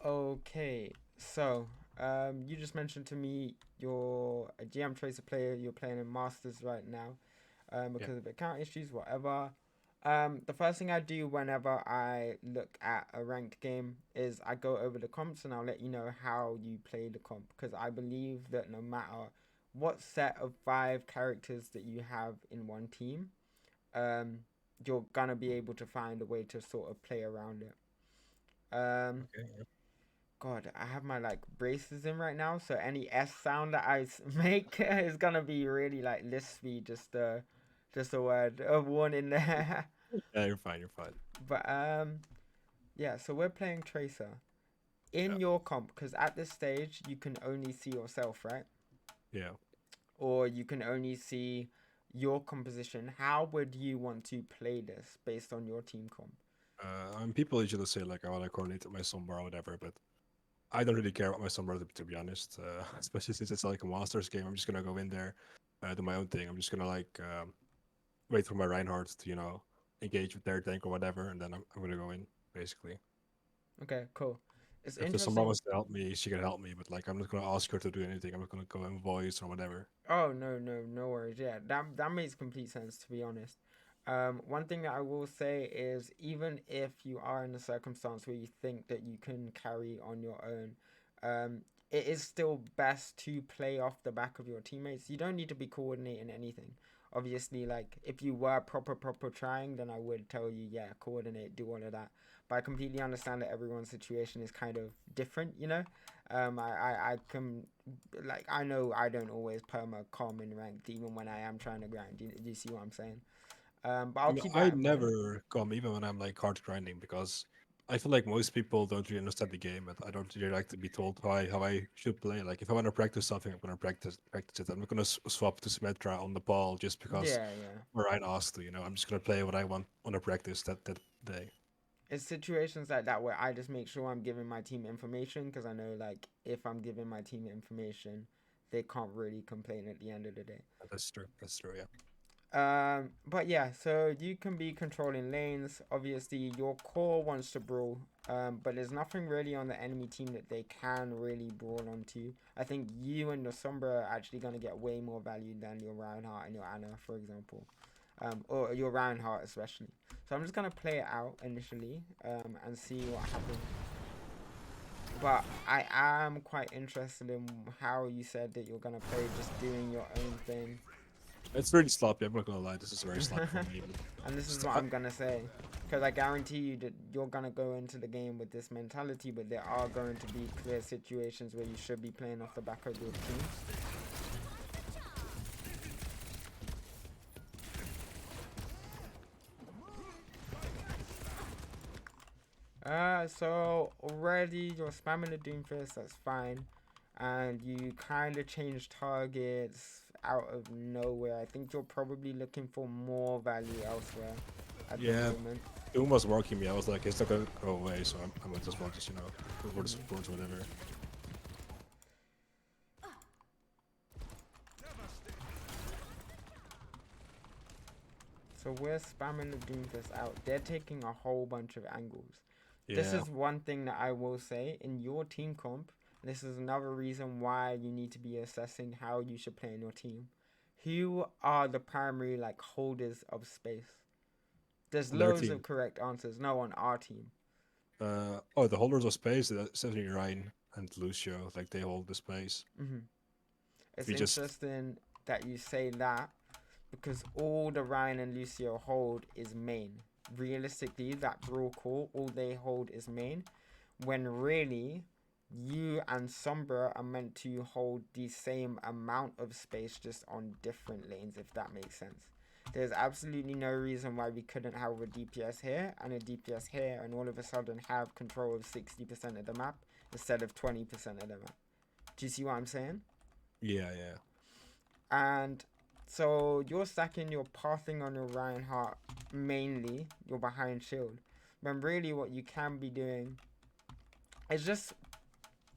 Okay, so you just mentioned to me you're a GM Tracer player. You're playing in Masters right now, Yeah. because of account issues, whatever. The first thing I do whenever I look at a ranked game is I go over the comps and I'll let you know how you play the comp because I believe that no matter what set of five characters that you have in one team, um, you're gonna be able to find a way to sort of play around it. Um, Okay. Yeah. God, I have my like braces in right now, so any S sound that make is gonna be really like lispy. Just a word of warning there. Yeah, you're fine. You're fine. But yeah. So we're playing Tracer Yeah. in your comp because at this stage you can only see yourself, right? Yeah. Or you can only see your composition. How would you want to play this based on your team comp? And people usually say like I want to coordinate my sombra or whatever, but I don't really care about my sombra to be honest. Especially since it's like a Masters game, I'm just gonna go in there, do my own thing. I'm just gonna like wait for my Reinhardt to engage with their tank or whatever, and then I'm gonna go in basically. Okay, cool. It's If the sombra interesting. wants to help me, she can help me, but like I'm not gonna ask her to do anything. I'm not gonna go in voice or whatever. Oh no, no, no worries. Yeah, that makes complete sense to be honest. One thing that I will say is even if you are in a circumstance where you think that you can carry on your own, it is still best to play off the back of your teammates. You don't need to be coordinating anything. Obviously, like if you were proper trying, then I would tell you, yeah, coordinate, do all of that. But I completely understand that everyone's situation is kind of different, you know. I can like I know I don't always perma calm in ranked even when I am trying to grind. Do you see what I'm saying? But I'll No, keep I that in mind. never come even when I'm like hard grinding because I feel like most people don't really understand the game, and I don't really like to be told how I should play. Like if I want to practice something, I'm gonna practice it. I'm not gonna swap to Symmetra on the ball just because Yeah, yeah. Ryan asked to. I'm just gonna play what I want to practice that day. It's situations like that where I just make sure I'm giving my team information because I know like if I'm giving my team information, they can't really complain at the end of the day. That's true. That's true. Yeah. But yeah, so you can be controlling lanes. Obviously, your core wants to brawl, but there's nothing really on the enemy team that they can really brawl onto. I think you and your Sombra are actually going to get way more value than your Reinhardt and your Anna, for example, or your Reinhardt especially. So I'm just going to play it out initially and see what happens. But I am quite interested in how you said that you're going to play just doing your own thing. It's really sloppy. I'm not gonna lie. This is very sloppy for me. But And this is just, what I'm gonna say, because I guarantee you that you're gonna go into the game with this mentality, but there are going to be clear situations where you should be playing off the back of your team. So already you're spamming the Doomfist, that's fine, and you kind of change targets out of nowhere. I think you're probably looking for more value elsewhere at the yeah, moment. Doom was working me. I was like, it's not gonna go away, so I might as well just go for the Mhm. support or whatever. So we're spamming the Doomfist out. They're taking a whole bunch of angles. This Yeah. is one thing that I will say in your team comp. This is another reason why you need to be assessing how you should play in your team. Who are the primary like holders of space? There's On their loads of team. correct answers. No, on our team. Oh, the holders of space, Stephanie Ryan and Lucio, like they hold the space. Hmm. It's We just, interesting that you say that because all the Ryan and Lucio hold is main. Realistically, that brawl core, all they hold is main. When really, you and Sombra are meant to hold the same amount of space just on different lanes, if that makes sense. There's absolutely no reason why we couldn't have a DPS here and a DPS here and all of a sudden have control of 60% of the map instead of 20% of the map. Do you see what I'm saying? yeah, yeah. And so you're stacking your pathing on your Reinhardt mainly, you're behind shield. When really what you can be doing is just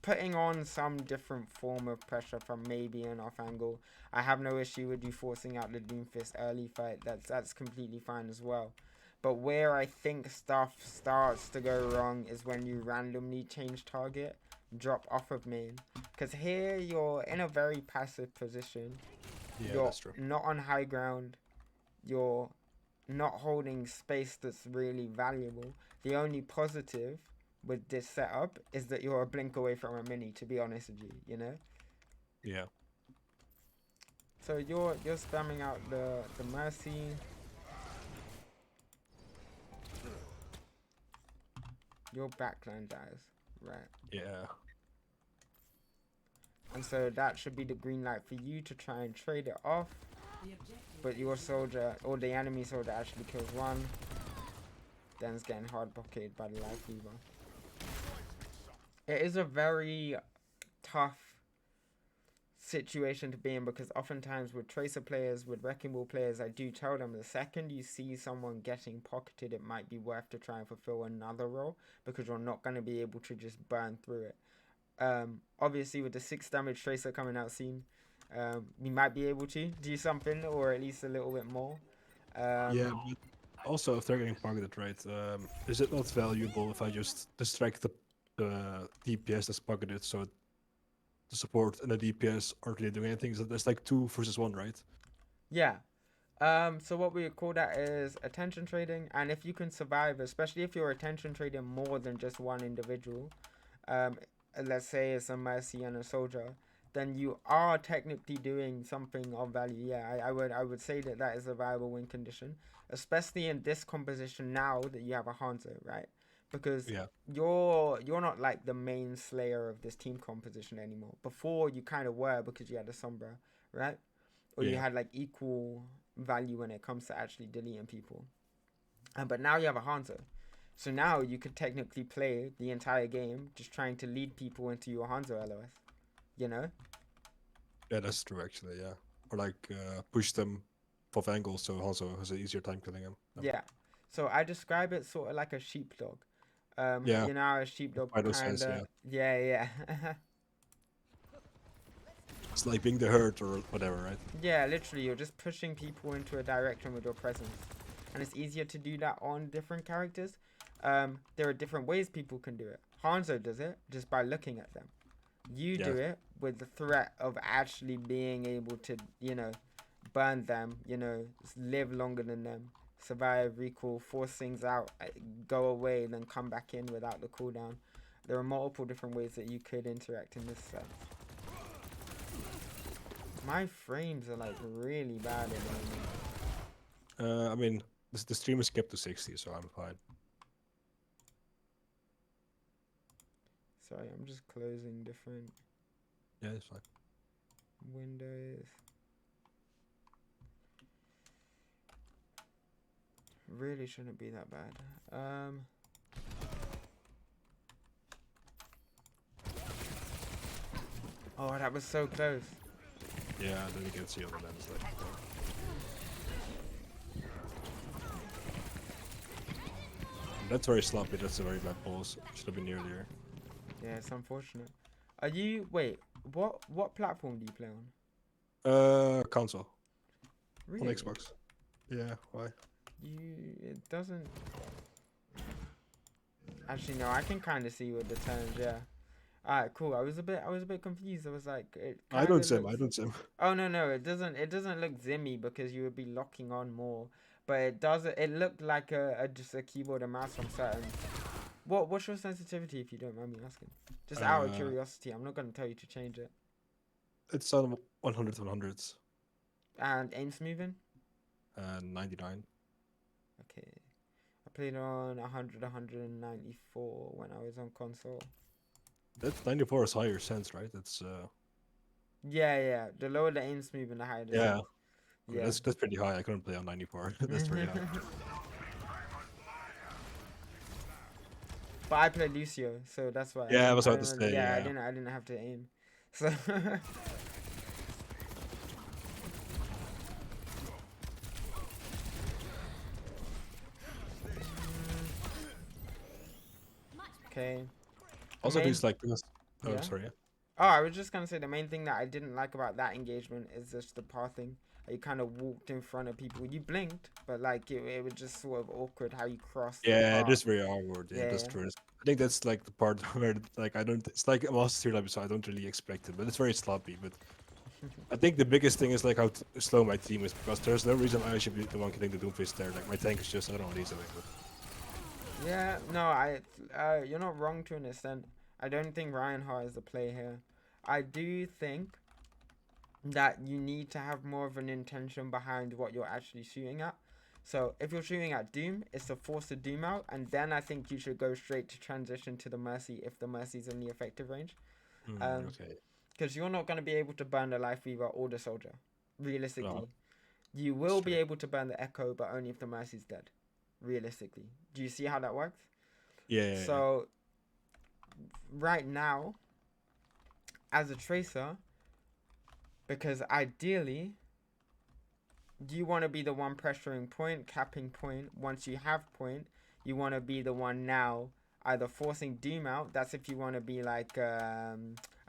putting on some different form of pressure from maybe an off angle. I have no issue with you forcing out the Doomfist early fight. That's completely fine as well. But where I think stuff starts to go wrong is when you randomly change target, drop off of main. Because here you're in a very passive position. Yeah, You're that's true. not on high ground. You're not holding space that's really valuable. The only positive with this setup is that you're a blink away from a mini, to be honest with you, you know? Yeah. So you're spamming out the Mercy. Your backline dies. Right. Yeah. And so that should be the green light for you to try and trade it off. But your soldier, or the enemy soldier, actually kills one. Then it's getting hard blockaded by the Life Weaver. It is a very tough situation to be in, because oftentimes with Tracer players, with Wrecking Ball players, I do tell them the second you see someone getting pocketed, it might be worth to try and fulfill another role, because you're not going to be able to just burn through it. Obviously with the 6 damage Tracer coming out soon, we might be able to do something, or at least a little bit more. Yeah, but also if they're getting pocketed, right, is it not valuable if I just distract the DPS that's pocketed, so the support and the DPS aren't really doing anything? So there's like 2 versus 1, right? Yeah. So what we call that is attention trading, and if you can survive, especially if you're attention trading more than just one individual, let's say it's a Mercy and a soldier, then you are technically doing something of value. Yeah, I would say that that is a viable win condition, especially in this composition now that you have a Hanzo, right? Because Yeah. you're not like the main slayer of this team composition anymore. Before you kind of were, because you had a Sombra, right? Or you Yeah. had like equal value when it comes to actually deleting people. But now you have a Hanzo. So now you could technically play the entire game just trying to lead people into your Hanzo LOS. You know? Yeah, that's true actually, yeah. Or like push them off angles so also has an easier time killing them. Yeah. So I describe it sort of like a sheepdog. Yeah, You know how a sheepdog quite no kind sense, of... yeah. Yeah. It's like being the herd or whatever, right? Yeah, literally, you're just pushing people into a direction with your presence. And it's easier to do that on different characters. There are different ways people can do it. Hanzo does it just by looking at them. You Yeah. do it with the threat of actually being able to, you know, burn them, you know, live longer than them, survive, recall, force things out, go away, then come back in without the cooldown. There are multiple different ways that you could interact in this sense. My frames are like really bad at the moment. I mean, the stream is kept to 60, so I'm fine. Sorry, I'm just closing different Yeah, it's fine. windows. Really shouldn't be that bad. Oh, that was so close. Yeah, then you can see on the lens like. That's very sloppy. That's a very bad pulse. Should have been earlier. Yeah, it's unfortunate. Are you... Wait, what platform do you play on? Console. Really? On Xbox. Yeah, why? It doesn't... Actually, no, I can kind of see with the turns, yeah. Alright, cool. I was a bit confused. I was like... I don't sim. Oh, no, it doesn't look zimmy because you would be locking on more. But it looked like just a keyboard and mouse from certain... What's your sensitivity, if you don't mind me asking? Just out of curiosity, I'm not going to tell you to change it. It's on 100/100s. And aim smoothing? 99. Okay. I played on 194 when I was on console. That 94 is higher sense, right? It's Yeah. The lower the aim smoothing, the higher the yeah. sense. I mean, that's pretty high. I couldn't play on 94. That's very high. But I played Lucio, so that's why. Yeah, I was about to say. Yeah, I didn't have to aim. So. Okay. Also, these like because. Oh, Yeah? sorry. Yeah. Oh, I was just gonna say the main thing that I didn't like about that engagement is just the pathing. You kind of walked in front of people. You blinked, but like it was just sort of awkward how you crossed the Yeah, it path. is very awkward. Yeah, Yeah, that's yeah. true. I think that's like the part where like I don't. It's like a monster level, so I don't really expect it, but it's very sloppy. But I think the biggest thing is like how slow my team is because there's no reason I should be the one killing the Doomfist there. Like my tank is just I don't know easily. But Yeah, no, you're not wrong to an extent. I don't think Reinhardt is the play here. I do think that you need to have more of an intention behind what you're actually shooting at. So if you're shooting at Doom, it's to force the Doom out, and then I think you should go straight to transition to the Mercy if the Mercy's in the effective range. okay. Because you're not going to be able to burn the Life Weaver or the Soldier, No, realistically. You that's will be true. able to burn the Echo, but only if the Mercy's dead, realistically. Do you see how that works? Yeah, yeah, yeah. So right now, as a Tracer, because ideally you want to be the one pressuring point, capping point. Once you have point, you want to be the one now either forcing Doom out. That's if you want to be like I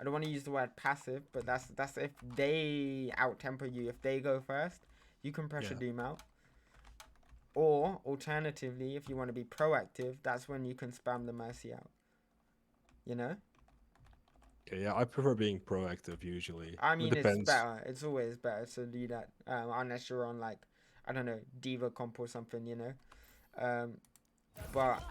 don't want to use the word passive, but that's if they out tempo you. If they go first, you can pressure Yeah. Doom out. Or alternatively, if you want to be proactive, that's when you can spam the Mercy out. You know? Okay, yeah, I prefer being proactive usually. I It mean, it's depends. better. It's always better to do that. Unless you're on like, I don't know, Diva comp or something, you know. Um, but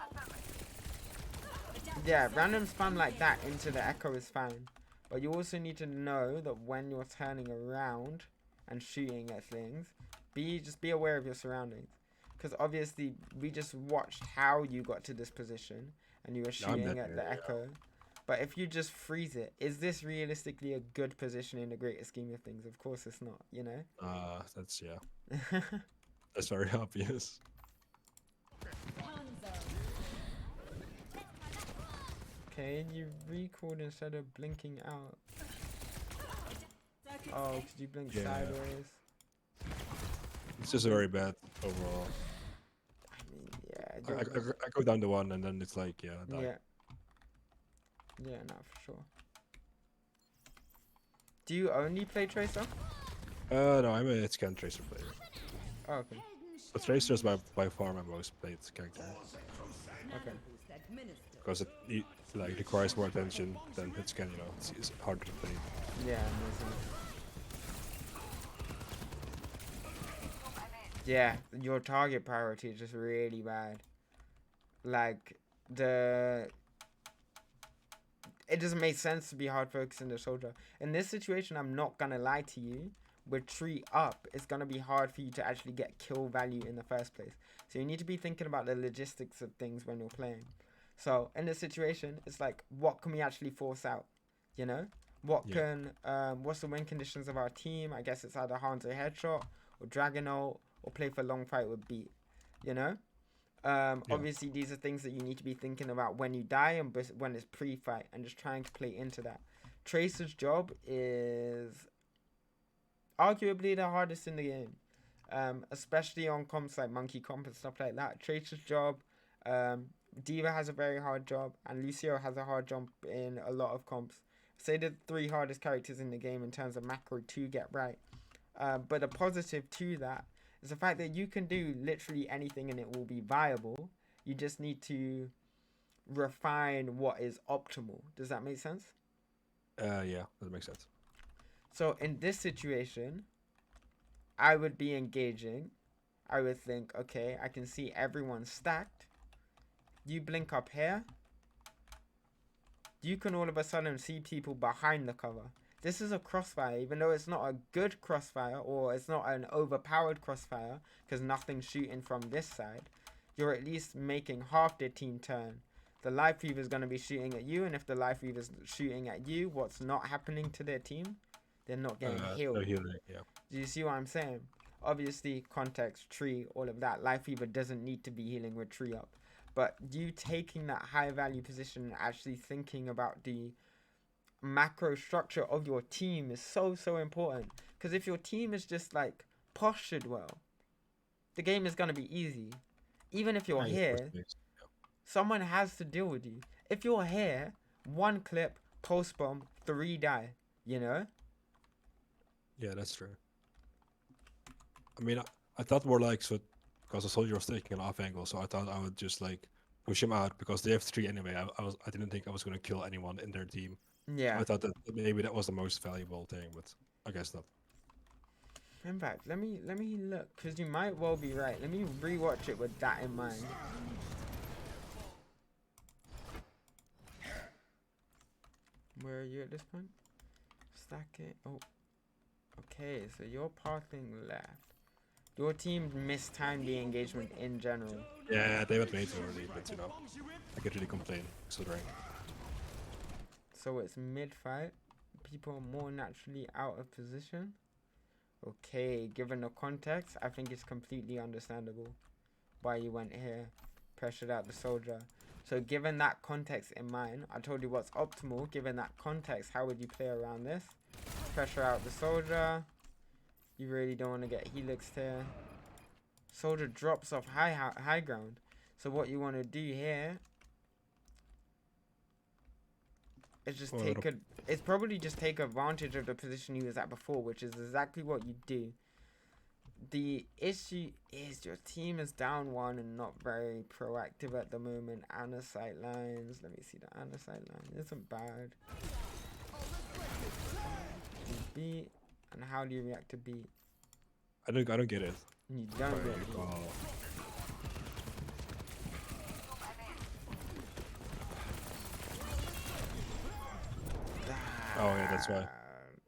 yeah, random spam like that into the echo is fine. But you also need to know that when you're turning around and shooting at things, just be aware of your surroundings. Because obviously we just watched how you got to this position and you were No, I'm dead shooting at here. the echo. But if you just freeze it, is this realistically a good position in the greater scheme of things? Of course it's not, you Yeah. That's yeah. know? That's very obvious. Okay, you recalled instead of blinking out. Oh, could you blink Yeah, sideways? it's just very bad overall. I mean, yeah, I go down to one and then it's like yeah, I die. yeah, yeah, no, for sure. Do you only play Tracer? No, I'm a scan tracer player. Oh, okay, But tracer is by far my most played character okay. because it like requires more attention than hit scan. You know, it's harder to play. Yeah, amazing. Yeah, your target priority is just really bad. Like it doesn't make sense to be hard focusing the soldier. In this situation, I'm not gonna lie to you. With tree up, it's gonna be hard for you to actually get kill value in the first place. So you need to be thinking about the logistics of things when you're playing. So in this situation, it's like, what can we actually force out? You know, Yeah, what's the win conditions of our team? I guess it's either Hanzo headshot or Dragonite or play for long fight with beat. You know, yeah, obviously these are things that you need to be thinking about when you die and when it's pre-fight and just trying to play into that. Tracer's job is arguably the hardest in the game, especially on comps like Monkey Comp and stuff like that. Tracer's job, um, Diva has a very hard job, and Lucio has a hard job in a lot of comps. Say the three hardest characters in the game in terms of macro to get right. But the positive to that is the fact that you can do literally anything and it will be viable. You just need to refine what is optimal. Does that make sense? yeah. That makes sense. So in this situation, I would be engaging. I would think, okay, I can see everyone stacked. You blink up here. You can all of a sudden see people behind the cover. This is a crossfire, even though it's not a good crossfire or it's not an overpowered crossfire because nothing's shooting from this side. You're at least making half the team turn. The Life Weaver is going to be shooting at you, and if the Life Weaver is shooting at you, what's not happening to their team? They're not getting No healed. healing. Yeah, Do you see what I'm saying? Obviously, context, tree, all of that. Life Weaver doesn't need to be healing with tree up. But you taking that high value position and actually thinking about the macro structure of your team is so important. Because if your team is just like postured well, the game is going to be easy. Even if you're yeah. here, someone has to deal with you. If you're here, one clip, post bomb, 3 die. You know? Yeah, that's true. I mean, I thought more like so because the soldier was taking an off angle, so I thought I would just like push him out because they have 3 anyway. I didn't think I was gonna kill anyone in their team. So Yeah. I thought that maybe that was the most valuable thing, but I guess not. In fact, let me look, because you might well be right. Let me rewatch it with that in mind. Where are you at this point? Stack it. Oh. Okay, so you're pathing left. Your team mistimed the engagement in general. Yeah, they went way too early, but you know, I can't really complain considering. So it's mid-fight. People are more naturally out of position. Okay, given the context, I think it's completely understandable why you went here. Pressured out the soldier. So given that context in mind, I told you what's optimal. Given that context, how would you play around this? Pressure out the soldier. You really don't want to get helixed here. Soldier drops off high ground. So what you want to do here is just it's probably just take advantage of the position he was at before, which is exactly what you do. The issue is your team is down 1 and not very proactive at the moment. Ana sight lines. Let me see the Ana sight line. Isn't bad. Beat. And how do you react to beat? I don't get it. You don't get it. Oh yeah, that's why.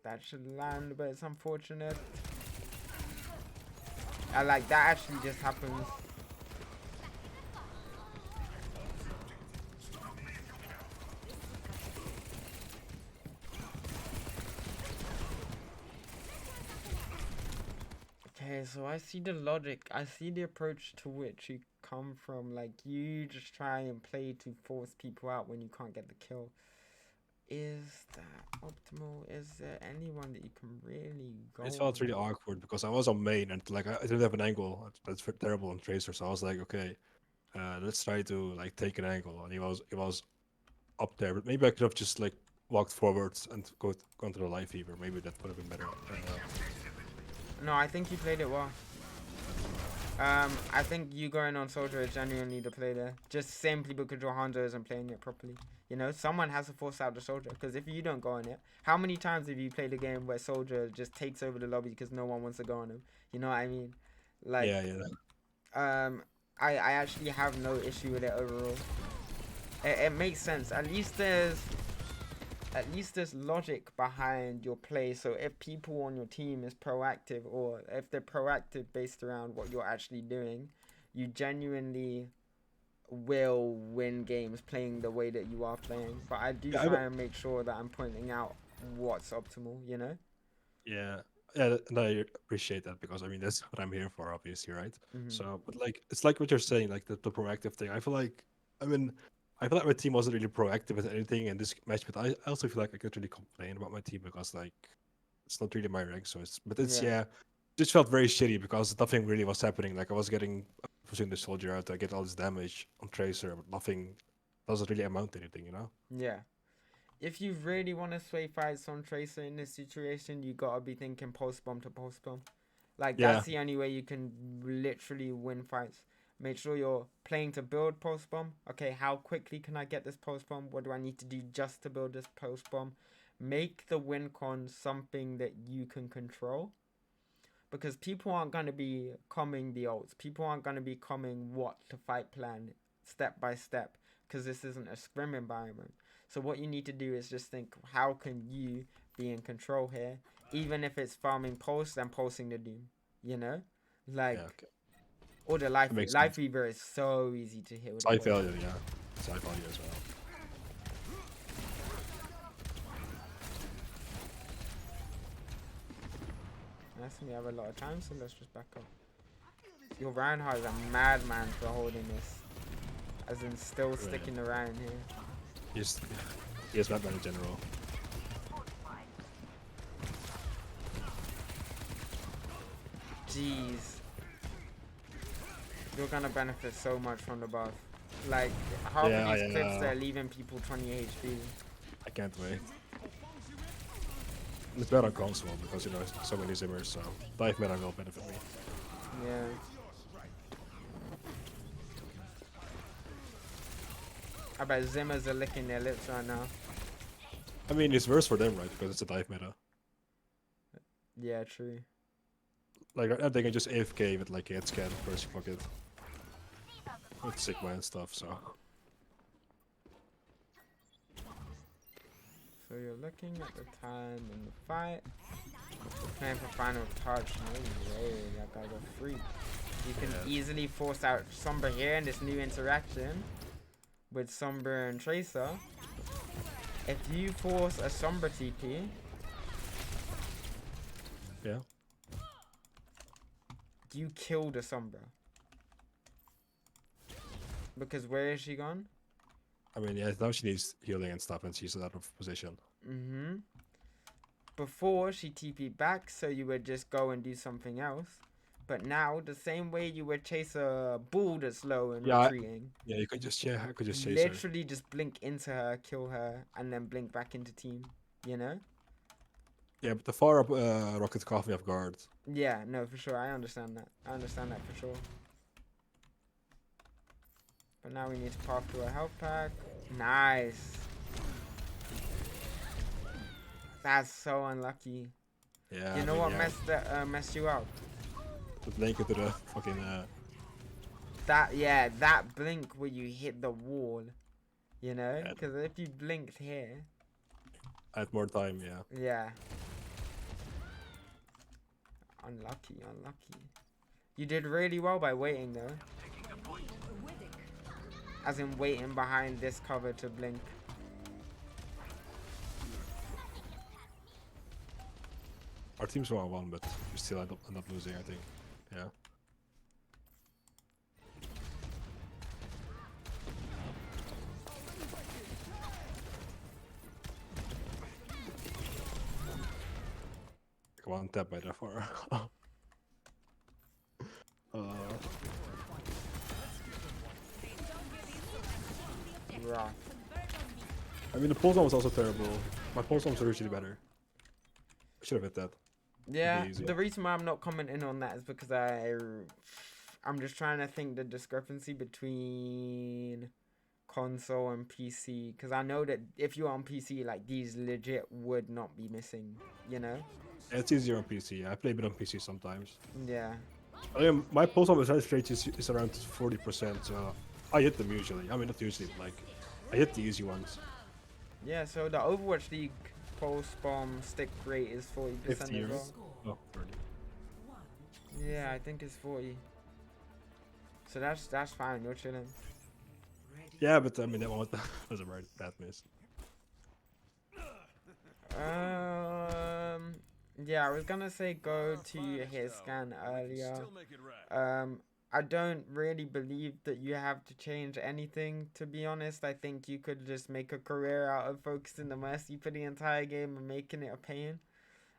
That should land, but it's unfortunate. Like that actually just happens. Okay, so I see the logic. I see the approach to which you come from. Like, you just try and play to force people out when you can't get the kill. Is that optimal? Is there anyone that you can really go It felt really awkward because I was on main and like I didn't have an angle. That's terrible on Tracer, so I was like, okay, let's try to like take an angle. And he was up there, but maybe I could have just like walked forwards and gone to the live fever. Maybe that would have been better. No, I think you played it well. I think you going on soldier is genuinely the play there. Just simply because your Hanzo isn't playing it properly. You know, someone has to force out the soldier. Because if you don't go on it, how many times have you played a game where soldier just takes over the lobby because no one wants to go on him? You know what I mean? Like, yeah. I actually have no issue with it overall. It makes sense. At least there's logic behind your play. So if people on your team is proactive, or if they're proactive based around what you're actually doing, you genuinely will win games playing the way that you are playing. But I do try and make sure that I'm pointing out what's optimal, you know? Yeah, and I appreciate that because I mean that's what I'm here for, obviously, right? So, but like it's like what you're saying, like the proactive thing. I feel like my team wasn't really proactive with anything in this match, but I also feel like I could really complain about my team because like it's not really my rank, so just felt very shitty because nothing really was happening. Like I was pushing the soldier out, I get all this damage on Tracer, but nothing doesn't really amount to anything, you know? Yeah. If you really want to sway fights on Tracer in this situation, you gotta be thinking post bomb to post bomb. Like that's the only way you can literally win fights. Make sure you're playing to build post bomb. Okay, how quickly can I get this post bomb? What do I need to do just to build this post bomb? Make the win con something that you can control. Because people aren't going to be coming the ults. People aren't going to be coming what to fight plan step by step. Because this isn't a scrim environment. So what you need to do is just think, how can you be in control here? Even if it's farming pulse and pulsing the doom. You know? Like, or the life fever is so easy to hit with Side failure, yeah. Side failure as well. We have a lot of time, so let's just back up. Your Reinhardt is a madman for holding this. As in still sticking around here. He is madman in general. Jeez. You're gonna benefit so much from the buff. Like, half of these clips that are leaving people 20 HP. I can't wait. It's better on console because, you know, so many zimmers, so dive meta will benefit me. Yeah. I bet Zimmers are licking their lips right now. I mean, it's worse for them, right? Because it's a dive meta. Yeah, true. Like, they can just AFK with, like, head scan first pocket. With Sigma and stuff, so. So you're looking at the time in the fight. Playing for final touch. No way, that guy's a freak. You can easily force out Sombra here in this new interaction with Sombra and Tracer. If you force a Sombra TP, Yeah. you kill the Sombra. Because where is she gone? I mean, yeah, now she needs healing and stuff, and she's out of position. Mm-hmm. Before, she TP'd back, so you would just go and do something else. But now, the same way you would chase a bull that's low and retreating. Yeah, you could just, I could just chase literally her. just blink into her, kill her, and then blink back into team, you know? Yeah, but the far up rocket caught me off guard. Yeah, no, for sure. I understand that. I understand that for sure. But now we need to pop to a health pack. Nice. That's so unlucky. Yeah. You know what messed you up? The blink into the fucking. That blink where you hit the wall. You know? Yeah. Because if you blinked here. I had more time, yeah. Yeah. Unlucky. You did really well by waiting though. As in waiting behind this cover to blink. Our team's 1-1, but we still end up losing, I think. Yeah. Come on, tap by that far. Rough. I mean, the pulse one was also terrible. My pulse one was originally better. I should have hit that. Yeah, the reason why I'm not commenting on that is because I'm just trying to think the discrepancy between console and PC. Because I know that if you're on PC, like, these legit would not be missing, you know? Yeah, it's easier on PC. I play a bit on PC sometimes. Yeah. I mean, my pulse on resistance rate is around 40%, so I hit them usually. I mean, not usually, but like, I hit the easy ones. Yeah, so the Overwatch League pulse bomb stick rate is 40% as well. Oh, 30. Yeah, I think it's 40. So that's fine. You're chilling. Yeah, but I mean, that one was a very bad miss. Yeah, I was gonna say go to his scan earlier. I don't really believe that you have to change anything, to be honest. I think you could just make a career out of focusing the Mercy for the entire game and making it a pain.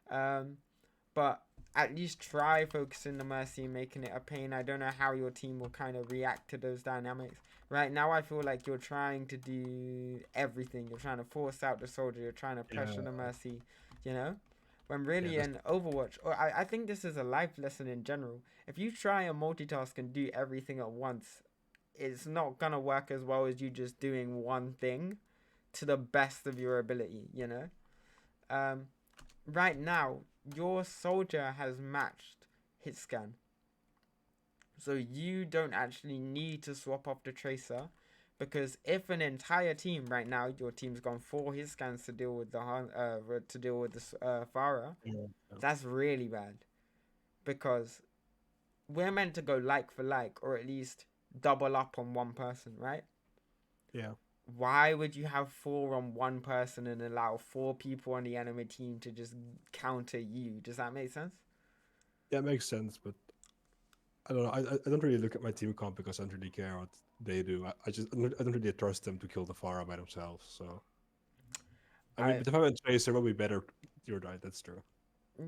But at least try focusing the Mercy and making it a pain. I don't know how your team will kind of react to those dynamics. Right now, I feel like you're trying to do everything. You're trying to force out the soldier. You're trying to pressure the Mercy, you know? When really in Overwatch, or I think this is a life lesson in general. If you try and multitask and do everything at once, it's not going to work as well as you just doing one thing to the best of your ability, you know? Right now, your soldier has matched hit scan. So you don't actually need to swap off the tracer, because if an entire team right now, your team's gone 4 hit scans to deal with the Pharah, that's really bad, because we're meant to go like for like, or at least double up on one person, right? Yeah. Why would you have 4 on one person and allow 4 people on the enemy team to just counter you? Does that make sense? Yeah, it makes sense, but I don't know. I don't really look at my team comp because I don't really care what they do. I don't really trust them to kill the Pharah by themselves. So I mean, but if I'm a tracer, will be better. You're right. That's true.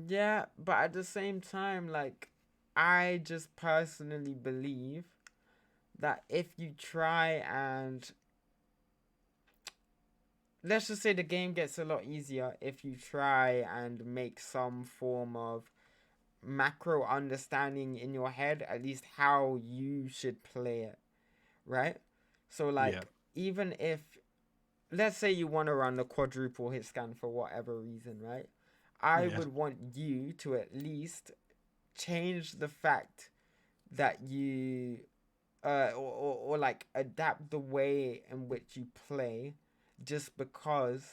Yeah, but at the same time, like, I just personally believe that if you try and let's just say the game gets a lot easier if you try and make some form of macro understanding in your head, at least how you should play it, right? So Yeah. like, even if, let's say you want to run the quadruple hit scan for whatever reason, right? I Yeah. would want you to at least change the fact that you or like adapt the way in which you play just because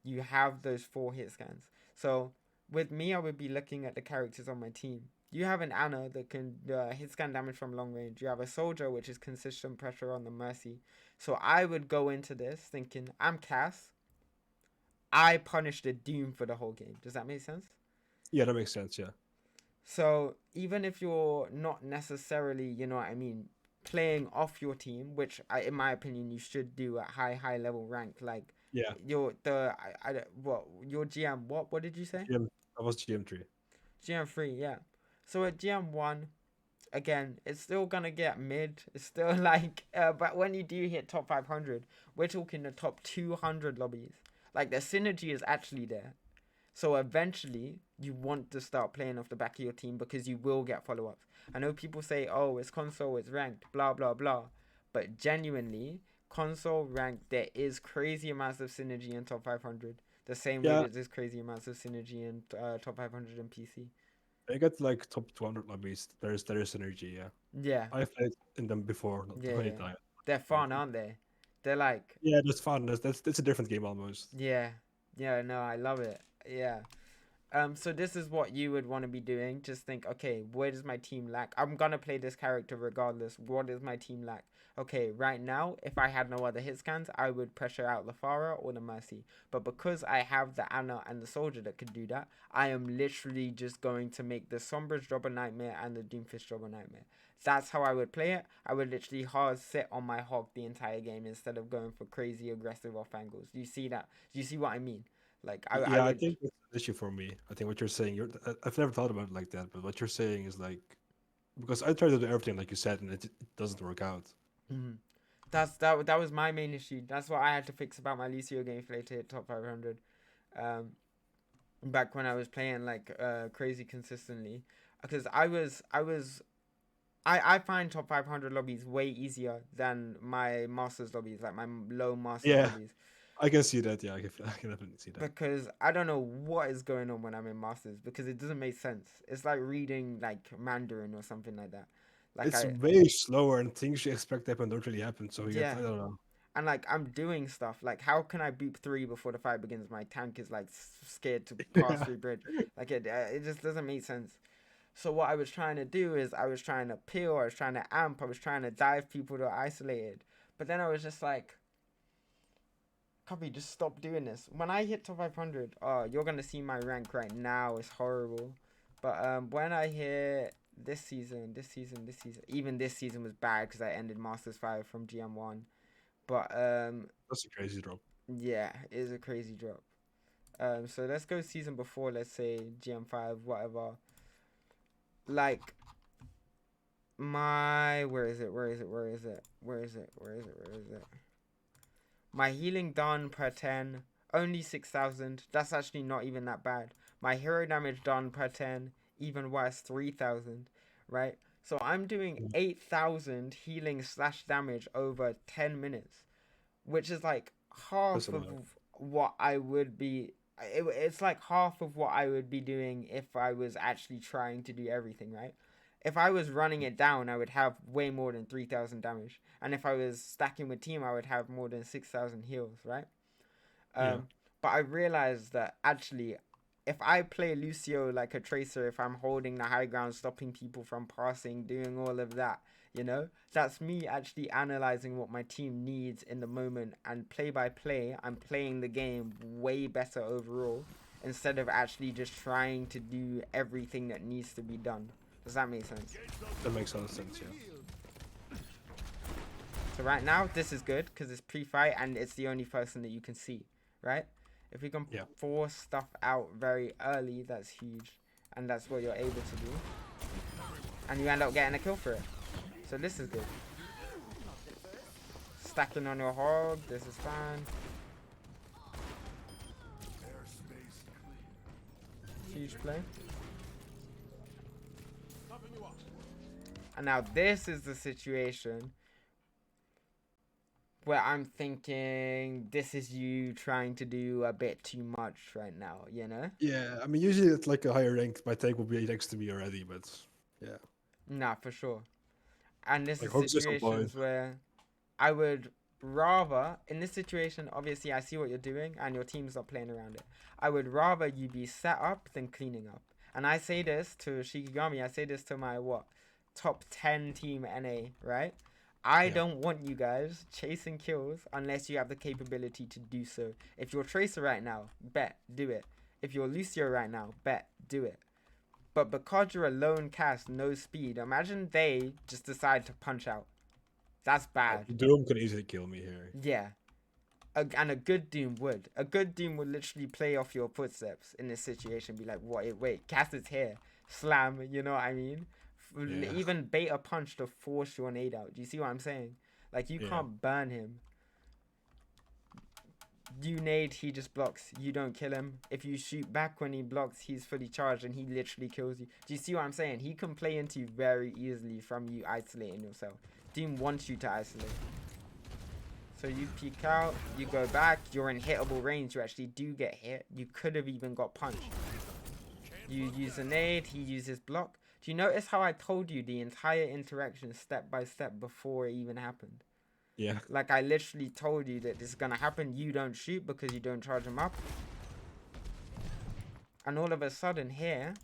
you have those 4 hit scans. So with me, I would be looking at the characters on my team. You have an Anna that can hit scan damage from long range. You have a soldier, which is consistent pressure on the Mercy. So I would go into this thinking, I'm Cass. I punish the Doom for the whole game. Does that make sense? Yeah, that makes sense. Yeah. So even if you're not necessarily, you know what I mean, playing off your team, which in my opinion you should do at high level rank, like Yeah. your GM, what did you say? GM, I was GM3. GM3, yeah. So at GM1, again, it's still gonna get mid. It's still like, but when you do hit top 500, we're talking the top 200 lobbies. Like the synergy is actually there. So eventually, you want to start playing off the back of your team because you will get follow ups. I know people say, oh, it's console, it's ranked, blah, blah, blah. But genuinely, console ranked, there is crazy amounts of synergy in top 500. The same way Yeah, that there's crazy amounts of synergy in top 500 in PC. I got like top 200 lobbies. There is synergy. Yeah, Yeah, I've played in them before, not yeah, many yeah. times. They're Yeah, fun, aren't they? They're like, yeah, that's fun. That's a different game almost. yeah, yeah, no, I love it. Yeah. So this is what you would want to be doing. Just think, okay, where does my team lack? I'm gonna play this character regardless. What does my team lack? Okay, right now, if I had no other hit scans, I would pressure out Lafara or the Mercy. But because I have the Anna and the Soldier that could do that, I am literally just going to make the Sombra's job a nightmare and the Doomfist job a nightmare. That's how I would play it. I would literally hard sit on my hog the entire game instead of going for crazy aggressive off angles. Do you see that? Do you see what I mean? Like I Yeah, I would. think that's an issue for me. I think what you're saying, I've never thought about it like that, but what you're saying is like, because I try to do everything like you said, and it doesn't work out. Mhm. That was my main issue. That's what I had to fix about my Lucio gameplay to hit top 500. Um, back when I was playing like crazy consistently, because I find top 500 lobbies way easier than my masters lobbies, like my low masters Yeah, lobbies, I can see that. Yeah, I can definitely see that. because I don't know what is going on when I'm in masters because it doesn't make sense. It's like reading like Mandarin or something like that. Like It's I way slower, and things you expect to happen don't really happen. So you get, yeah. I don't know. And like I'm doing stuff like, how can I boop 3 before the fight begins? My tank is like scared to pass Yeah, through bridge. Like it just doesn't make sense. So what I was trying to do is I was trying to peel, I was trying to amp, I was trying to dive people that are isolated. But then I was just like, copy, just stop doing this. When I hit top 500, oh, you're gonna see my rank right now. It's horrible. But when I hit even this season was bad because I ended Masters 5 from GM1. But that's a crazy drop. yeah, it is a crazy drop. So let's go season before. Let's say GM5, whatever. Like my where is it? Where is it? Where is it? Where is it? Where is it? Where is it? My healing done per 10, only 6,000. That's actually not even that bad. My hero damage done per 10, even worse, 3,000. Right. So I'm doing Mm. 8,000 healing slash damage over 10 minutes, which is like That's a half of lot. what I would be. It's like half of what I would be doing if I was actually trying to do everything, right? If I was running it down, I would have way more than 3,000 damage. And if I was stacking with team, I would have more than 6,000 heals, right? Yeah, Um, but I realized that actually, if I play Lucio like a tracer, if I'm holding the high ground, stopping people from passing, doing all of that, that's me actually analyzing what my team needs in the moment, and play by play, I'm playing the game way better overall instead of actually just trying to do everything that needs to be done. Does that make sense? that makes a lot of sense. Yeah. So right now, this is good because it's pre-fight and it's the only person that you can see, right? If we can Yeah. force stuff out very early, that's huge. And that's what you're able to do. And you end up getting a kill for it. So this is good. Stacking on your hog, this is fine. huge play. And now this is the situation where I'm thinking this is you trying to do a bit too much right now, you know? Yeah, I mean, usually it's like a higher rank. My tank will be next to me already, but yeah. Nah, for sure. And this Like is Hook's just on point. situations where I would rather, in this situation, obviously I see what you're doing and your team's not playing around it. I would rather you be set up than cleaning up. And I say this to Shikigami, I say this to my, top 10 team NA, right? I don't want you guys chasing kills unless you have the capability to do so. If you're Tracer right now, bet, do it. If you're Lucio right now, bet, do it. But because you're a lone cast, no speed, imagine they just decide to punch out. That's bad. Doom can easily kill me here. Yeah. And a good Doom would. A good Doom would literally play off your footsteps in this situation. Be like, what? Wait, cast is here. Slam, you know what I mean? Yeah. Even bait a punch to force your nade out. Do you see what I'm saying? Like, you can't burn him. You nade, he just blocks. You don't kill him. If you shoot back when he blocks, he's fully charged and he literally kills you. Do you see what I'm saying? He can play into you very easily from you isolating yourself. Doom wants you to isolate. So you peek out, you go back, you're in hittable range. You actually do get hit. You could have even got punched. You use a nade, he uses block. Do you notice how I told you the entire interaction step by step before it even happened? Yeah. Like, I literally told you that this is gonna happen. You don't shoot because you don't charge him up. And all of a sudden here,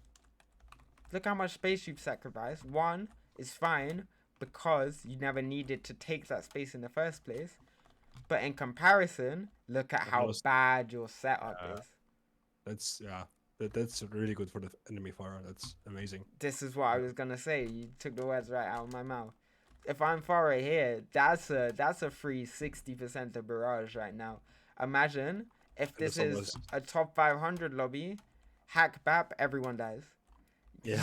look how much space you've sacrificed. One is fine because you never needed to take that space in the first place. But in comparison, look at how bad your setup is. That's really good for the enemy Pharah. That's amazing. This is what I was gonna say. You took the words right out of my mouth. If I'm Pharah here, that's a free 60% of barrage right now. Imagine if this is a top 500 lobby, hack BAP, everyone dies. Yeah.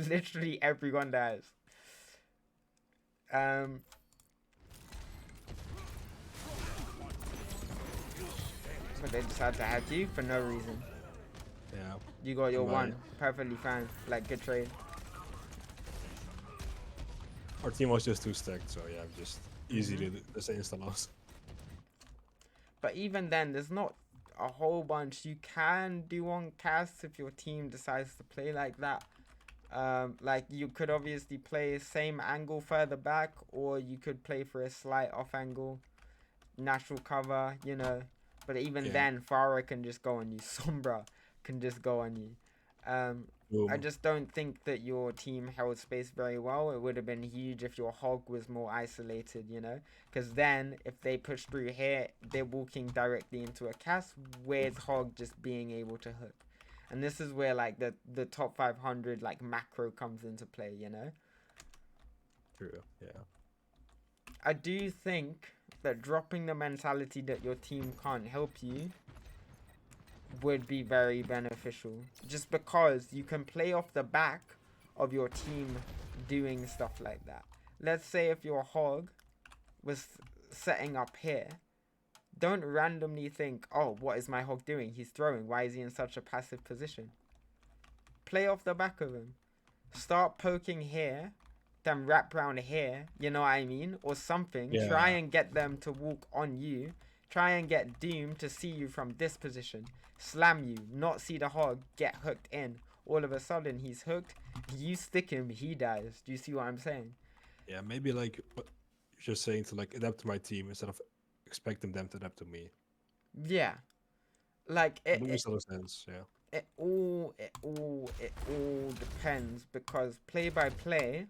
Literally everyone dies. But they decided to hack you for no reason. Yeah. You got your one. Perfectly fine. Like, good trade. Our team was just too stacked, so yeah, just easily the same insta loss. But even then, there's not a whole bunch you can do on casts if your team decides to play like that. Like, you could obviously play same angle further back, or you could play for a slight off angle, natural cover, you know. But even then, Pharah can just go on you. Sombra can just go on you. I just don't think that your team held space very well. It would have been huge if your hog was more isolated, you know? Because then, if they push through here, they're walking directly into a cast. Where's hog just being able to hook? And this is where, like, the top 500, like, macro comes into play, you know? True, yeah. I do think that dropping the mentality that your team can't help you would be very beneficial, just because you can play off the back of your team doing stuff like that. Let's say if your hog was setting up here, don't randomly think, oh, what is my hog doing? He's throwing. Why is he in such a passive position? Play off the back of him. Start poking here, then wrap round here, you know what I mean? Or something. Yeah. Try and get them to walk on you. Try and get Doom to see you from this position. Slam you, not see the hog, get hooked in. All of a sudden, he's hooked. You stick him, he dies. Do you see what I'm saying? Yeah, maybe like what you're just saying to like adapt to my team instead of expecting them to adapt to me. Yeah. Like, it makes a lot of sense, yeah. It all depends, because play by play,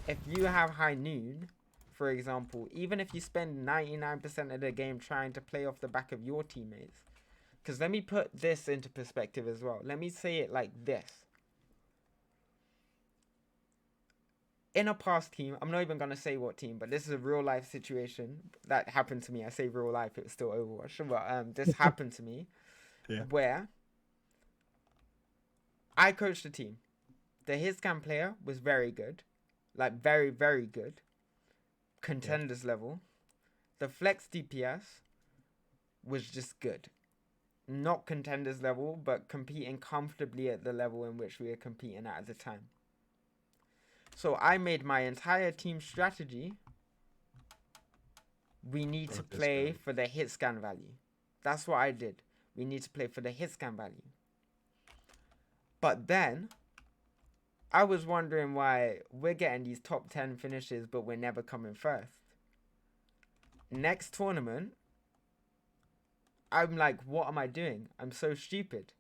if you have high noon, for example, even if you spend 99% of the game trying to play off the back of your teammates, because let me put this into perspective as well. Let me say it like this. In a past team, I'm not even going to say what team, but this is a real life situation that happened to me. I say real life, it was still Overwatch, but this happened to me, where I coached a team. The Hitscan player was very good. Like, very, very good. Contenders level. The flex DPS was just good. not contenders level, but competing comfortably at the level in which we were competing at the time. So I made my entire team strategy. We need to play for the hit scan value. That's what I did. We need to play for the hit scan value. But then I was wondering why we're getting these top 10 finishes, but we're never coming first. Next tournament, I'm like, what am I doing? I'm so stupid.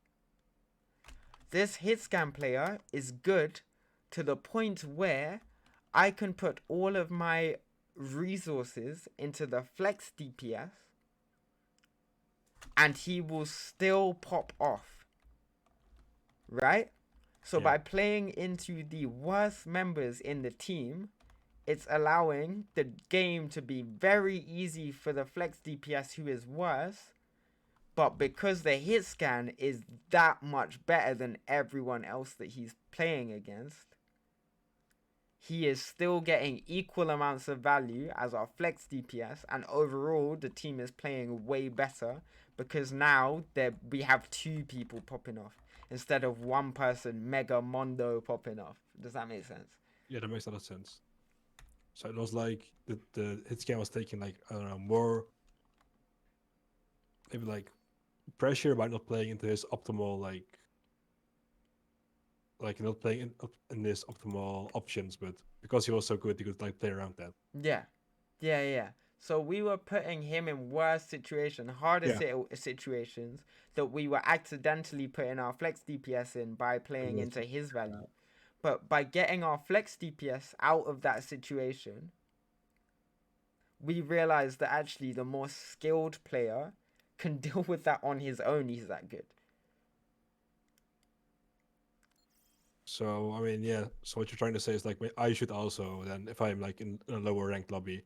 This hit scan player is good to the point where I can put all of my resources into the flex DPS and he will still pop off. Right? So by playing into the worst members in the team, it's allowing the game to be very easy for the flex DPS who is worse. But because the hit scan is that much better than everyone else that he's playing against, he is still getting equal amounts of value as our flex DPS. And overall, the team is playing way better because now we have 2 people popping off instead of 1 person, Mega Mondo, popping off. Does that make sense? Yeah, that makes a lot of sense. So it was like the hit scan was taking like, I don't know, more maybe like pressure by not playing into his optimal like not playing in his optimal options, but because he was so good, he could like play around that. Yeah. So we were putting him in worse situations, harder situations that we were accidentally putting our flex DPS in by playing into his value. But by getting our flex DPS out of that situation, we realized that actually the more skilled player can deal with that on his own. He's that good. So, I mean, yeah. So what you're trying to say is like I should also then, if I'm like in a lower ranked lobby,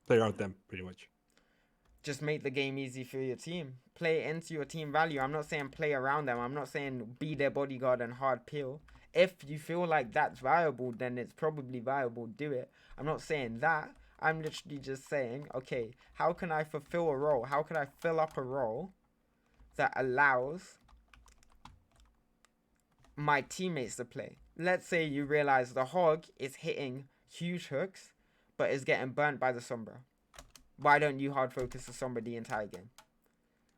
play around them pretty much. Just make the game easy for your team. Play into your team value. I'm not saying play around them. I'm not saying be their bodyguard and hard peel. If you feel like that's viable, then it's probably viable. Do it. I'm not saying that. I'm literally just saying, okay, how can I fulfill a role? How can I fill up a role that allows my teammates to play? Let's say you realize the hog is hitting huge hooks, but is getting burnt by the Sombra. Why don't you hard focus the Sombra the entire game?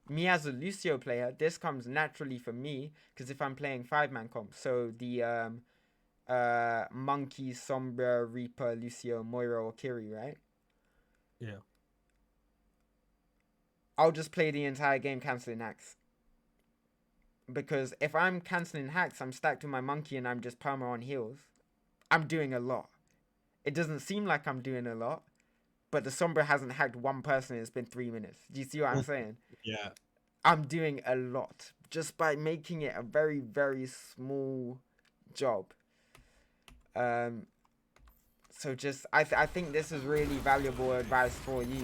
Me as a Lucio player, this comes naturally for me, because if I'm playing 5-man comp, so the Monkey, Sombra, Reaper, Lucio, Moira, or Kiri, right? Yeah. I'll just play the entire game cancelling hacks. Because if I'm cancelling hacks, I'm stacked with my Monkey and I'm just perma on heals. I'm doing a lot. It doesn't seem like I'm doing a lot, but the Sombra hasn't hacked 1 person and it's been 3 minutes. Do you see what I'm saying? Yeah. I'm doing a lot just by making it a very, very small job. So just, I think this is really valuable advice for you.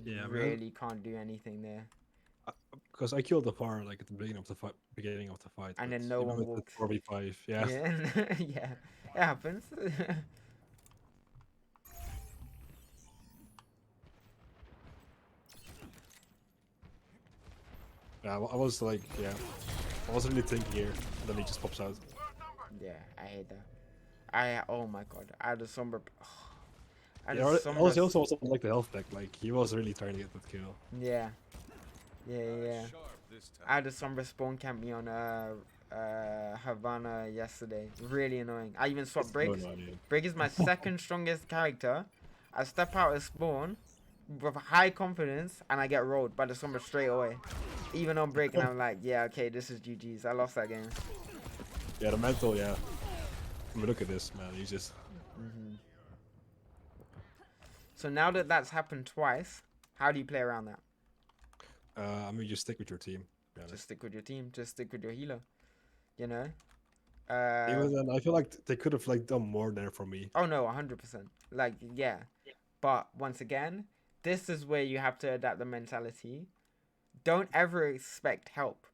Yeah, really can't do anything there. Because I killed the far like at the beginning of the fight. And then no one walks. 4v5, yeah. Yeah, it happens. Yeah, I was like, I wasn't really thinking here, and then he just pops out. Yeah, I hate that. Oh my god, I had a Sombra. He also wasn't like the health deck, like he was really trying to get that kill. Yeah. I had a Sombra spawn camp me on Havana yesterday. Really annoying. I even swapped Brig. Brig is my second strongest character. I step out of spawn with high confidence and I get rolled by the Sombra straight away. Even on Brig, and I'm like, yeah, okay, this is GG's. I lost that game. Yeah, the mental, yeah. I mean, look at this, man. He's just... So now that that's happened twice, how do you play around that? I mean, just stick with your team. Just stick with your team. Just stick with your healer. You know? Even then, I feel like they could have like done more there for me. Oh, no, 100%. Like, yeah. But once again, this is where you have to adapt the mentality don't ever expect help.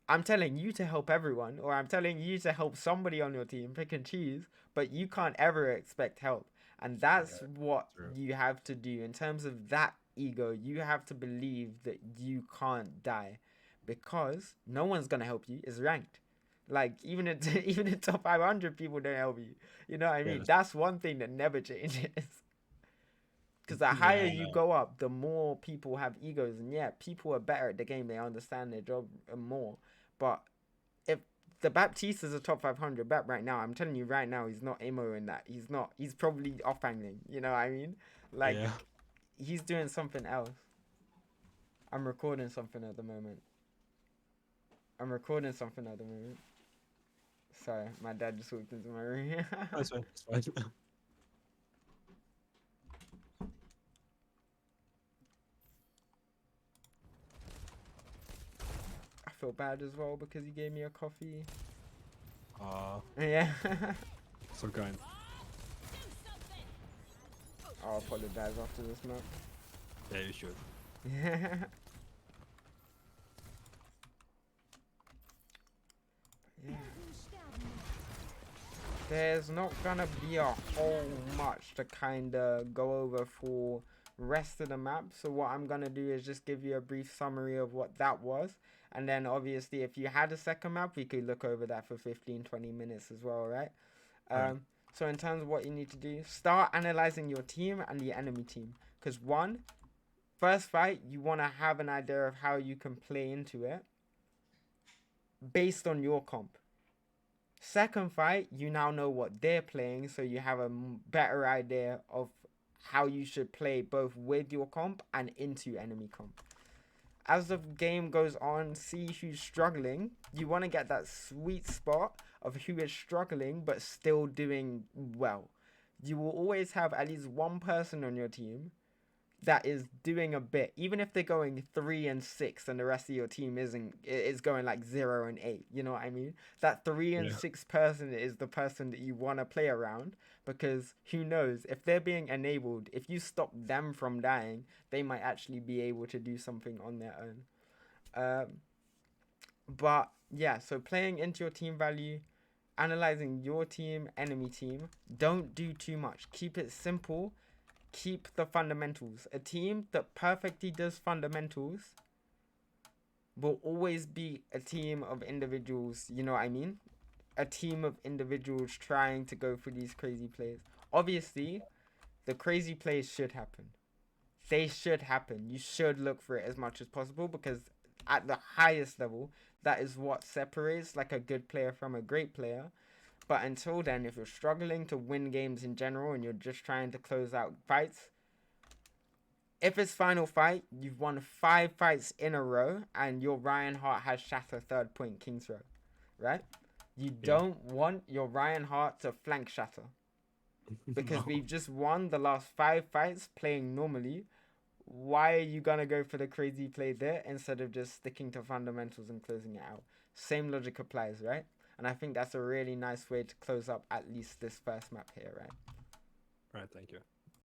I'm telling you to help everyone, or I'm telling you to help somebody on your team, pick and choose, but you can't ever expect help. And that's Yeah, what true. you have to do in terms of that ego. You have to believe that you can't die because no one's going to help you. It's ranked. Like, even in, even in top 500, people don't help you. You know what I Yeah, mean? That's one thing that never changes. Because the yeah, higher I you know. go up, the more people have egos. And yeah, people are better at the game. They understand their job more. But if the Baptiste is a top 500 Bap right now, I'm telling you right now, he's not emo in that. He's not. He's probably off angling. You know what I mean? Like, Yeah. he's doing something else. I'm recording something at the moment. I'm recording something at the moment. Sorry, my dad just walked into my room. That's fine. That's fine. I feel bad as well because he gave me a coffee. Yeah, Yeah. so kind. I'll apologize after this map. Yeah, you should. Yeah. Yeah. There's not gonna be a whole much to kind of go over for rest of the map. So what I'm gonna do is just give you a brief summary of what that was. And then obviously if you had a second map, we could look over that for 15-20 minutes as well, right? Alright. So in terms of what you need to do, start analyzing your team and the enemy team. Because first fight, you want to have an idea of how you can play into it based on your comp. Second fight, you now know what they're playing, so you have a better idea of how you should play both with your comp and into enemy comp. As the game goes on, see who's struggling. You want to get that sweet spot of who is struggling but still doing well. You will always have at least one person on your team that is doing a bit, even if they're going 3-6 and the rest of your team is going like 0-8. You know what I mean? That 3-6 person is the person that you want to play around, because who knows, if they're being enabled, if you stop them from dying, they might actually be able to do something on their own. But yeah, so playing into your team value, analyzing your team, enemy team. Don't do too much. Keep it simple. Keep the fundamentals. A team that perfectly does fundamentals will always be a team of individuals, you know what I mean? A team of individuals trying to go for these crazy plays. Obviously, the crazy plays should happen. They should happen. You should look for it as much as possible, because at the highest level, that is what separates like a good player from a great player. But until then, if you're struggling to win games in general and you're just trying to close out fights, if it's final fight, you've won 5 fights in a row and your Ryan Hart has Shatter third point King's Row, right? You don't want your Ryan Hart to flank Shatter, because No. we've just won the last 5 fights playing normally. Why are you gonna go for the crazy play there instead of just sticking to fundamentals and closing it out? Same logic applies, right? And I think that's a really nice way to close up at least this first map here, right? Right, thank you.